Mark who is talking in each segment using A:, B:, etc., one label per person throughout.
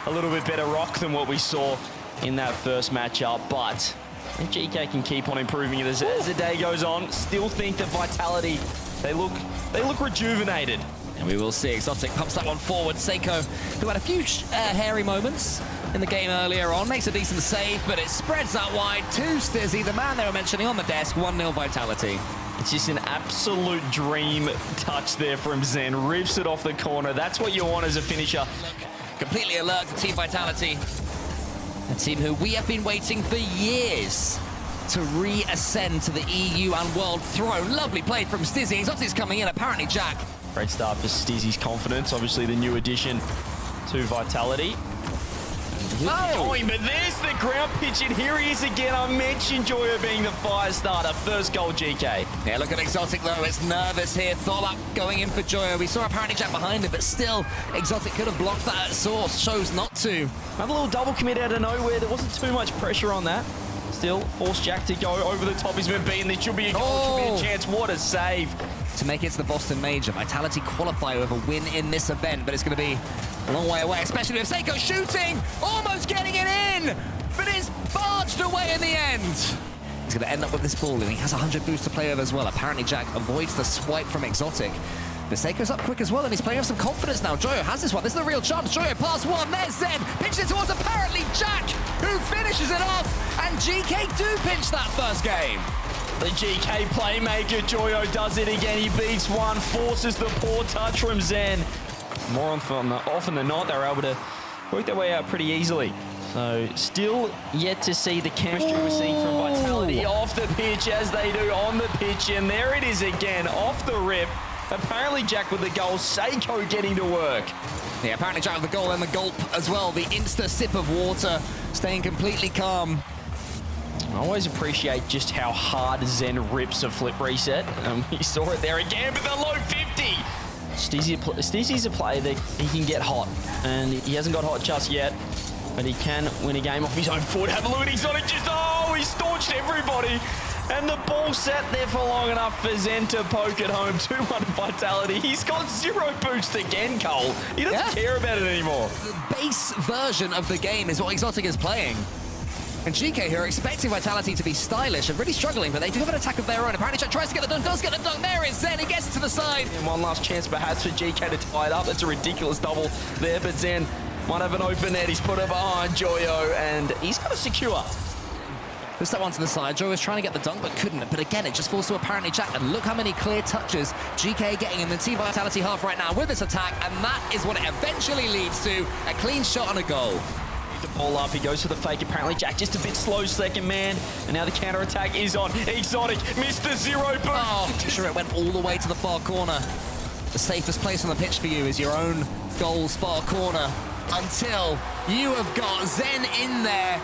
A: a little bit better rock than what we saw in that first matchup, but if Geekay can keep on improving it as the day goes on, still think that Vitality, they look rejuvenated.
B: And we will see. Exotic pumps that one forward. Seiko, who had a few hairy moments in the game earlier on, makes a decent save, but it spreads that wide to Stizzy, the man they were mentioning on the desk. 1-0 Vitality.
A: It's just an absolute dream touch there from Zen. Rips it off the corner. That's what you want as a finisher.
B: Completely alert to Team Vitality. A team who we have been waiting for years to re-ascend to the EU and World Throne. Lovely play from Stizzy. Exotic's coming in, apparently Jack.
A: Great start for Stizzy's confidence. Obviously the new addition to Vitality. Oh, but there's the ground pitch, and here he is again. I mentioned Joyo being the fire starter. First goal, Geekay.
B: Yeah, look at Exotic though. It's nervous here. Thought about going in for Joyo. We saw apparently Jack behind him, but still, Exotic could have blocked that at source. Chose not to.
A: Another little double commit out of nowhere. There wasn't too much pressure on that. Still, forced Jack to go over the top. He's been beaten. There should be a goal, should be a chance. What a save.
B: To make it to the Boston Major, Vitality qualify with a win in this event, but it's going to be a long way away, especially with Seiko shooting, almost getting it in, but it's barged away in the end. He's going to end up with this ball, and he has 100 boosts to play with as well. Apparently, Jack avoids the swipe from Exotic. But Seiko's up quick as well, and he's playing with some confidence now. Joyo has this one. This is a real chance. Joyo pass one. There's Zen. Pinches it towards apparently Jack, who finishes it off. And Geekay do pinch that first game.
A: The Geekay playmaker, Joyo, does it again. He beats one, forces the poor touch from Zen. More often than not, they're able to work their way out pretty easily. So still yet to see the chemistry we're seeing from Vitality off the pitch as they do on the pitch. And there it is again, off the rip. Apparently Jack with the goal, Seiko getting to work.
B: Yeah, apparently Jack with the goal and the gulp as well. The insta sip of water, staying completely calm.
A: I always appreciate just how hard Zen rips a flip reset. We saw it there again with the low 50. Stizzy's a player that he can get hot, and he hasn't got hot just yet, but he can win a game off his own foot. Have a look at Exotic, just, oh, he staunched everybody. And the ball sat there for long enough for Zen to poke it home. 2-1 Vitality. He's got 0 boost again, Cole. He doesn't care about it anymore.
B: The base version of the game is what Exotic is playing. And Geekay here are expecting Vitality to be stylish and really struggling, but they do have an attack of their own. Apparently Jack tries to get the dunk, does get the dunk. There is Zen, he gets it to the side.
A: And one last chance perhaps for Geekay to tie it up. That's a ridiculous double there, but Zen might have an open net. He's put it behind Joyo, and he's got to secure.
B: Puts that one to the side. Joyo was trying to get the dunk, but couldn't. But again, it just falls to apparently Jack. And look how many clear touches Geekay getting in the Team Vitality half right now with this attack, and that is what it eventually leads to, a clean shot and a goal.
A: The ball up, he goes for the fake. Apparently Jack just a bit slow second man, and now the counter attack is on. Exotic missed the 0 boost.
B: Oh, sure, it went all the way to the far corner. The safest place on the pitch for you is your own goal's far corner, until you have got Zen in there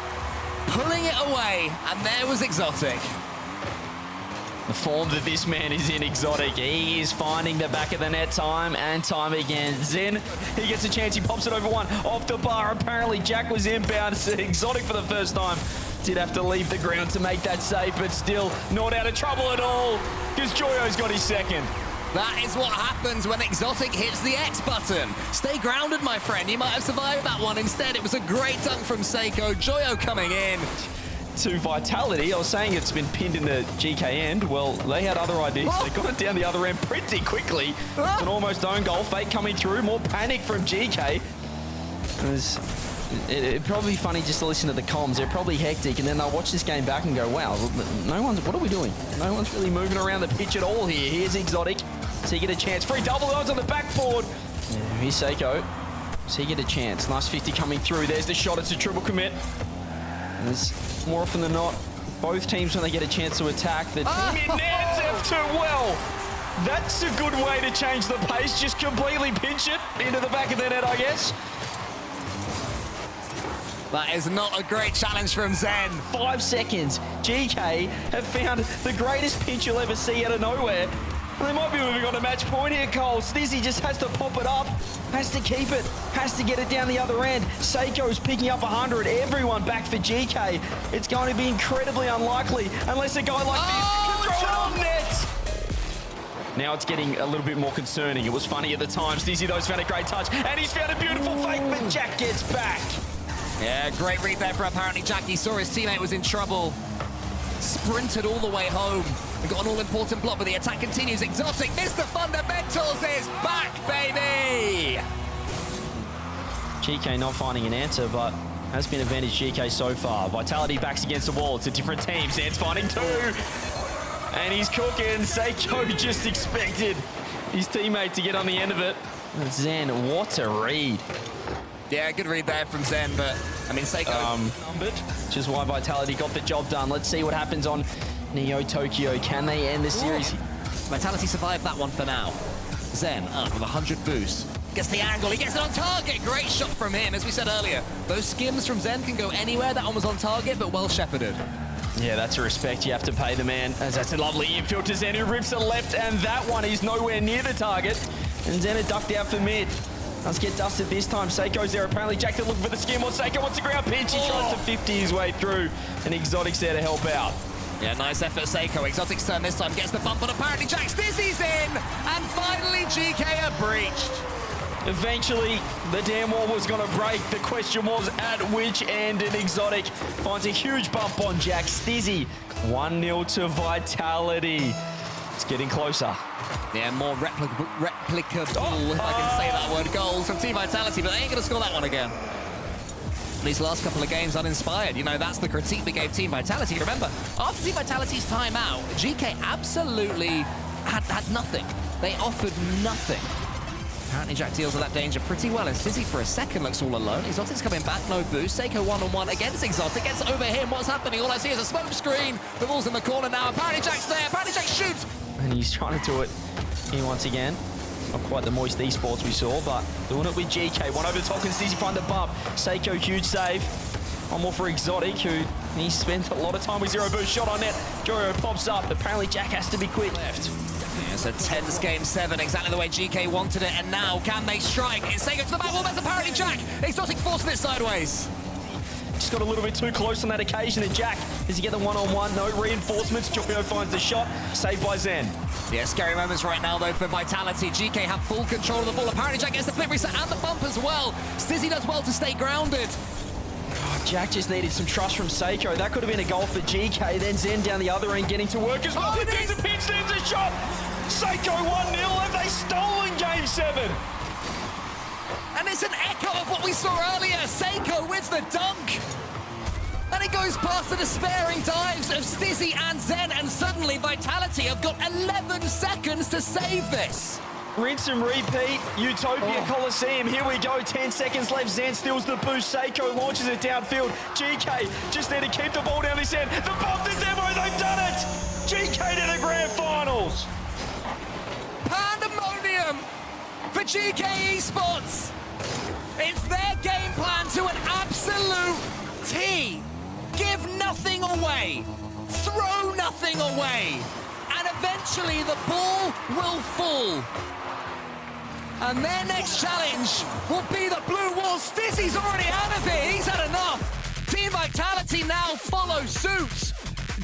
B: pulling it away, and there was Exotic.
A: The form that this man is in, Exotic, he is finding the back of the net time and time again. Zen, he gets a chance, he pops it over one, off the bar. Apparently Jack was inbound, so Exotic for the first time did have to leave the ground to make that save, but still not out of trouble at all, because Joyo's got his second.
B: That is what happens when Exotic hits the X button. Stay grounded, my friend. You might have survived that one. Instead, it was a great dunk from Seiko. Joyo coming in.
A: To Vitality, I was saying it's been pinned in the Geekay end. Well, they had other ideas. They got it down the other end pretty quickly. It's an almost own goal. Fake coming through. More panic from Geekay. It'd probably be funny just to listen to the comms. They're probably hectic, and then they'll watch this game back and go, wow, what are we doing? No one's really moving around the pitch at all here. Here's Exotic. So he get a chance. Free double odds on the backboard. Yeah, here's Seiko. So he get a chance. Nice 50 coming through. There's the shot. It's a triple commit. There's more often than not, both teams, when they get a chance to attack, the team in nets F2 well. That's a good way to change the pace. Just completely pinch it into the back of the net, I guess.
B: That is not a great challenge from Zen.
A: 5 seconds. Geekay have found the greatest pinch you'll ever see out of nowhere. Well, they might be moving on to match point here, Cole. Stizzy just has to pop it up, has to keep it, has to get it down the other end. Seiko's picking up 100. Everyone back for Geekay. It's going to be incredibly unlikely unless a guy like this can throw it on net. Now it's getting a little bit more concerning. It was funny at the time. Stizzy, though, found a great touch, and he's found a beautiful fake, but Jack gets back.
B: Yeah, great read there for apparently Jack. He saw his teammate was in trouble. Sprinted all the way home and got an all-important block, but the attack continues. Exotic, Mr. Fundamentals is back, baby!
A: Geekay not finding an answer, but has been advantage Geekay so far. Vitality backs against the wall. It's a different team. Zan's finding two. And he's cooking. Seiko just expected his teammate to get on the end of it. And Zan, what a read.
B: Yeah, good read there from Zen, but I mean, Seiko
A: numbered, which is why Vitality got the job done. Let's see what happens on Neo Tokyo. Can they end the series?
B: Vitality survived that one for now. Zen up with 100 boost. Gets the angle, he gets it on target. Great shot from him, as we said earlier. Those skims from Zen can go anywhere. That one was on target, but well shepherded.
A: Yeah, that's a respect you have to pay the man. As that's a lovely infield to Zen, who rips it left, and that one is nowhere near the target. And Zen had ducked out for mid. Let's get dusted this time. Seiko's there. Apparently, Jack they're looking for the skim. Or Seiko wants a ground pinch. He tries to 50 his way through, and Exotic's there to help out.
B: Yeah, nice effort, Seiko. Exotic's turn this time, gets the bump, but apparently Jack's Dizzy's in, and finally Geekay are breached.
A: Eventually, the damn wall was going to break. The question was at which end, and Exotic finds a huge bump on Jack. Stizzy, 1-0 to Vitality. It's getting closer.
B: Yeah, more replicable, if I can say that word, goals from Team Vitality, but they ain't going to score that one again. These last couple of games uninspired. You know, that's the critique we gave Team Vitality. Remember, after Team Vitality's timeout, Geekay absolutely had nothing. They offered nothing. Apparently Jack deals with that danger pretty well, and Stizzy for a second looks all alone. Exotic's coming back, no boost. Seiko one-on-one against Exotic, gets over him. What's happening? All I see is a smoke screen. The ball's in the corner now. Apparently Jack's there. Apparently Jack shoots.
A: And he's trying to do it here once again. Not quite the moist Esports we saw, but doing it with Geekay. One over the top, and Stizzy find the bump. Seiko, huge save. One more for Exotic, who he spent a lot of time with zero boost. Shot on net. Jorio pops up. Apparently Jack has to be quick. Left.
B: Yeah, it's a tense game 7, exactly the way Geekay wanted it, and now can they strike? It's Seiko to the back wall, that's apparently Jack. Exotic forcing it sideways.
A: Just got a little bit too close on that occasion, and Jack, does he get the one-on-one? No reinforcements. Jorio finds the shot, saved by Zen.
B: Yeah, scary moments right now, though, for Vitality. Geekay have full control of the ball. Apparently Jack gets the flip reset and the bump as well. Stizzy does well to stay grounded.
A: Oh, Jack just needed some trust from Seiko. That could have been a goal for Geekay. Then Zen down the other end getting to work as well.
B: Oh,
A: There's a pinch, there's a shot. Seiko 1-0. Have they stolen Game 7?
B: And it's an echo of what we saw earlier. Seiko with the dunk. And it goes past the despairing dives of Stizzy and Zen, and suddenly Vitality have got 11 seconds to save this.
A: Rinse and repeat, Utopia Coliseum. Here we go, 10 seconds left. Zen steals the boost. Seiko launches it downfield. Geekay just there to keep the ball down this end. The bump, the demo, they've done it! Geekay to the grand finals.
B: Pandemonium for Geekay Esports. It's their game plan to an absolute T. Give nothing away, throw nothing away, and eventually the ball will fall. And their next challenge will be the blue wall. Stizzy's already out of it, he's had enough. Team Vitality now follow suit.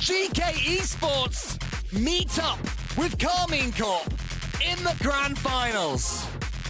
B: Geekay Esports meet up with Carmine Corp in the grand finals.